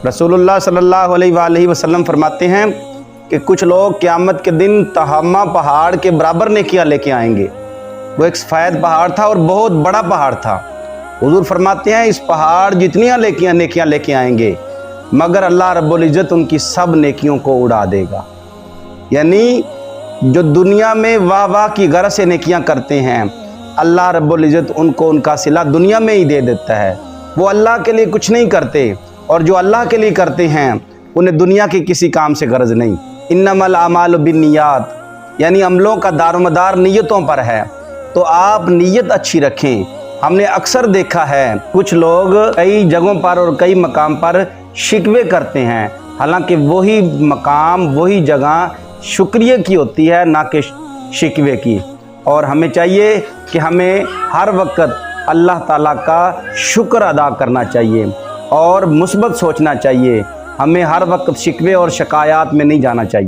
रसूलुल्लाह सल्लल्लाहु अलैहि वसल्लम फरमाते हैं कि कुछ लोग क़यामत के दिन तहामा पहाड़ के बराबर नेकियां लेके आएंगे। वो एक सफ़ेद पहाड़ था और बहुत बड़ा पहाड़ था। हुजूर फरमाते हैं इस पहाड़ जितनी नेकियां लेके आएंगे मगर अल्लाह रब्बुल इज़्ज़त उनकी सब नेकियों को उड़ा देगा। यानी जो दुनिया में वाह वाह की गरज से नेकियां करते हैं अल्लाह रब्बुल इज़्ज़त उनको उनका सिला दुनिया में ही दे देता है। वो अल्लाह के लिए कुछ नहीं करते और जो अल्लाह के लिए करते हैं उन्हें दुनिया के किसी काम से गरज नहीं। इन्नमल आमालु बिन्नियात, यानी अमलों का दारोमदार नीयतों पर है। तो आप नीयत अच्छी रखें। हमने अक्सर देखा है कुछ लोग कई जगहों पर और कई मकाम पर शिकवे करते हैं, हालांकि वही मकाम वही जगह शुक्रिया की होती है ना कि शिकवे की। और हमें चाहिए कि हमें हर वक्त अल्लाह ताला का शुक्र अदा करना चाहिए और मुस्बत सोचना चाहिए। हमें हर वक्त शिकवे और शिकायत में नहीं जाना चाहिए।